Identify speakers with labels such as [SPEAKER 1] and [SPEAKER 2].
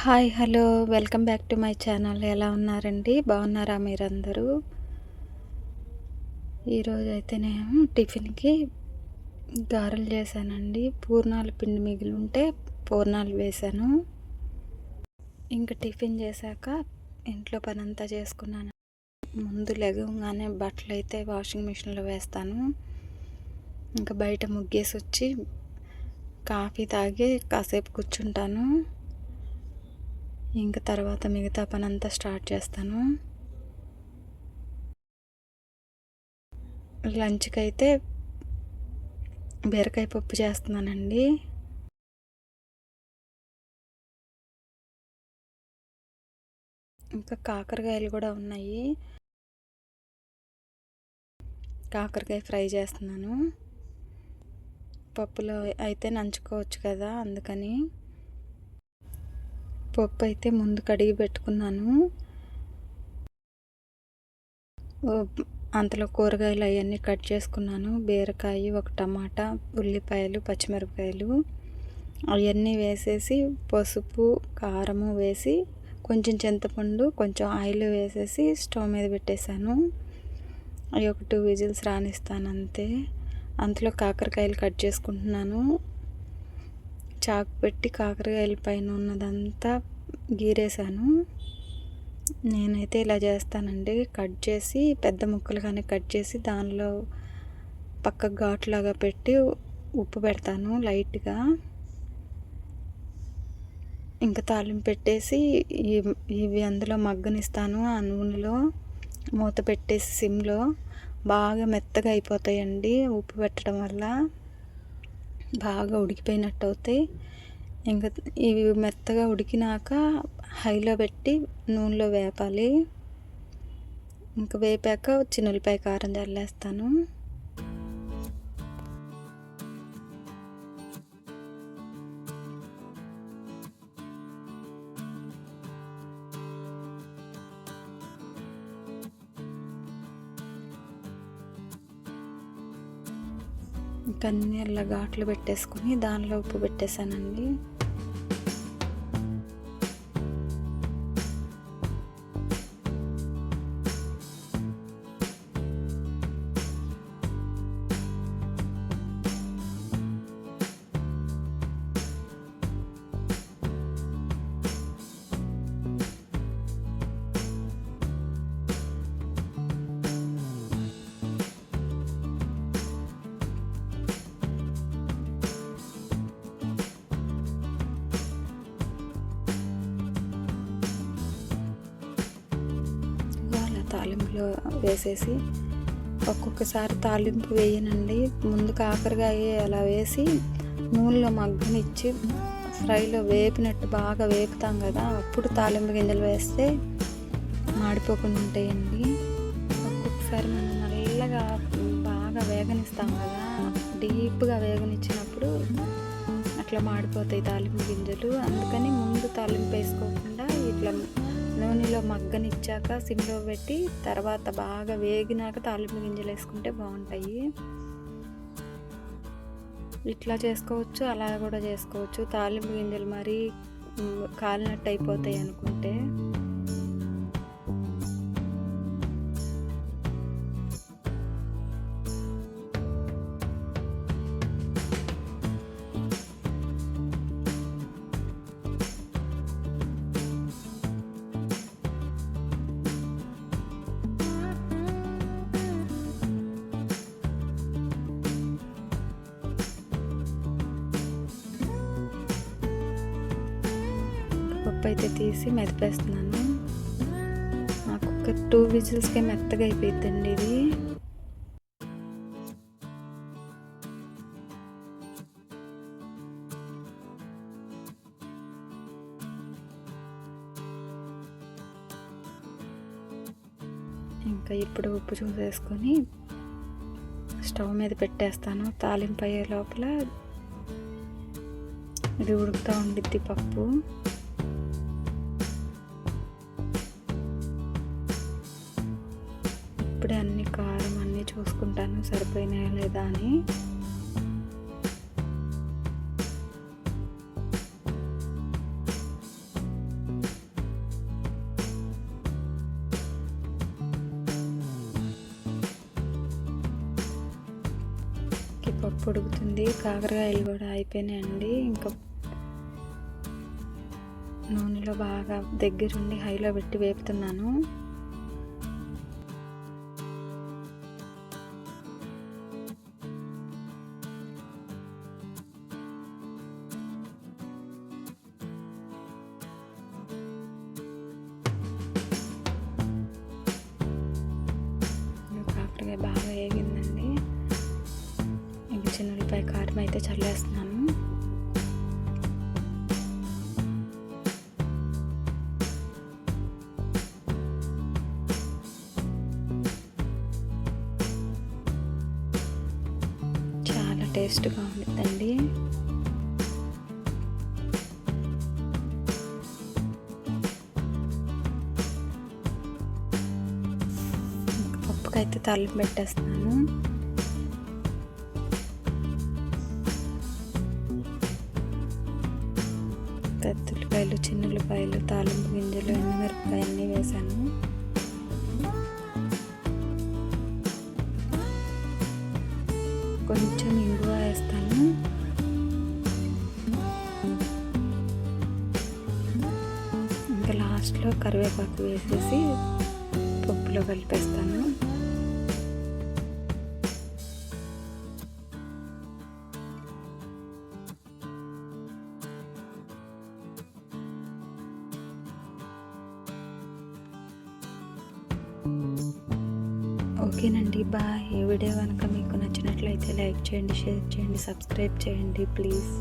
[SPEAKER 1] Hi hello welcome back to my channel. ఎలా ఉన్నారండి? బాగున్నారా మీరందరూ? ఈరోజు అయితే నేను టిఫిన్కి గారెలు చేశానండి. పూర్ణాలు పిండి మిగిలి ఉంటే పూర్ణాలు వేశాను. ఇంకా టిఫిన్ చేశాక ఇంట్లో పని అంతా చేసుకున్నాను. ముందు లెగవగానే బట్టలు అయితే వాషింగ్ మిషన్లో వేస్తాను. ఇంకా బయట ముగ్గేసి వచ్చి కాఫీ తాగి కాసేపు కూర్చుంటాను. ఇంకా తర్వాత మిగతా పని అంతా స్టార్ట్ చేస్తాను. లంచ్కి అయితే బీరకాయ పప్పు చేస్తున్నానండి. ఇంకా కాకరకాయలు కూడా ఉన్నాయి. కాకరకాయ ఫ్రై చేస్తున్నాను. పప్పులో అయితే నంచుకోవచ్చు కదా, అందుకని పప్పు అయితే ముందు కడిగి పెట్టుకున్నాను. అంతలో కూరగాయలు అవన్నీ కట్ చేసుకున్నాను. బీరకాయ, ఒక టమాటా, ఉల్లిపాయలు, పచ్చిమిరపకాయలు అవన్నీ వేసేసి పసుపు కారము వేసి కొంచెం చింతపండు కొంచెం ఆయిల్ వేసేసి స్టవ్ మీద పెట్టేశాను. అవి ఒక 2 విజిల్స్ రానిస్తాను అంతే. అంతలో కాకరకాయలు కట్ చేసుకుంటున్నాను. చాకు పెట్టి కాకరకాయల పైన ఉన్నదంతా గీరేసాను. నేనైతే ఇలా చేస్తానండి. కట్ చేసి పెద్ద ముక్కలుగానే కట్ చేసి దానిలో పక్క ఘాట్లాగా పెట్టి ఉప్పు పెడతాను లైట్గా. ఇంకా తాలింపు పెట్టేసి ఇవి అందులో మగ్గనిస్తాను. ఆ నూనెలో మూత పెట్టేసి సిమ్లో బాగా మెత్తగా అయిపోతాయండి. ఉప్పు పెట్టడం వల్ల బాగా ఉడికిపోయినట్టు అవుతాయి. ఇంకా ఇవి మెత్తగా ఉడికినాక హైలో పెట్టి నూనెలో వేపాలి. ఇంకా వేపాక చిన్నులపాయ కారం చల్లేస్తాను. ఇంకా అన్నీ అలా ఘాట్లు పెట్టేసుకుని దానిలో ఉప్పు పెట్టేశానండి. తాలింపులో వేసేసి ఒక్కొక్కసారి తాలింపు వేయనండి. ముందు కాకరకాయ అలా వేసి నూనెలో మగ్గనిచ్చి ఫ్రైలో వేపినట్టు బాగా వేపుతాం కదా, అప్పుడు తాలింపు గింజలు వేస్తే మాడిపోకుండా ఉంటాయండి. ఒక్కొక్కసారి మనం నల్లగా బాగా వేగనిస్తాం కదా, డీప్గా వేగనిచ్చినప్పుడు అట్లా మాడిపోతాయి తాలింపు గింజలు. అందుకని ముందు తాలింపు వేసుకోకుండా ఇట్లా నూనెలో మగ్గనిచ్చాక సిమ్లో పెట్టి తర్వాత బాగా వేగినాక తాలింపు గింజలు వేసుకుంటే బాగుంటాయి. ఇట్లా చేసుకోవచ్చు, అలా కూడా చేసుకోవచ్చు. తాలింపు గింజలు మరీ కాలినట్టు అయిపోతాయి అనుకుంటే పప్పు అయితే తీసి మెదిపేస్తున్నాను. నాకు ఒక 2 విజిల్స్కే మెత్తగా అయిపోయిందండి ఇది. ఇంకా ఇప్పుడు ఉప్పు చూసేసుకొని స్టవ్ మీద పెట్టేస్తాను. తాలింపు అయ్యే లోపల ఇది ఉడుకుతూ ఉండిద్ది పప్పు. ఇప్పుడే అన్ని కారం అన్నీ చూసుకుంటాను సరిపోయినాయా లేదా అని. పప్పు ఉడుకుతుంది. కాకరకాయలు కూడా అయిపోయినాయండి. ఇంకా నూనెలో బాగా దగ్గరుండి హైలో పెట్టి వేపుతున్నాను. కాకరకాయ బాగా వేగిందండి. ఇంక చిన్న ఉల్లిపాయ కారం అయితే చల్లేస్తున్నాను. చాలా టేస్ట్గా ఉంటుందండి. పప్పుకైతే తాలింపు పెట్టేస్తున్నాను. ఉల్లిపాయలు, చిన్న ఉల్లిపాయలు, తాలింపు గింజలు, ఎండుమిరపకాయ అన్నీ వేసాను. కొంచెం ఇంగువ వేస్తాను. ఇంకా లాస్ట్లో కరివేపాకు వేసేసి పప్పులో కలిపేస్తాను. ఓకేనండి, బాయ్. ఈ వీడియో కనుక మీకు నచ్చినట్లయితే లైక్ చేయండి, షేర్ చేయండి, సబ్స్క్రైబ్ చేయండి ప్లీజ్.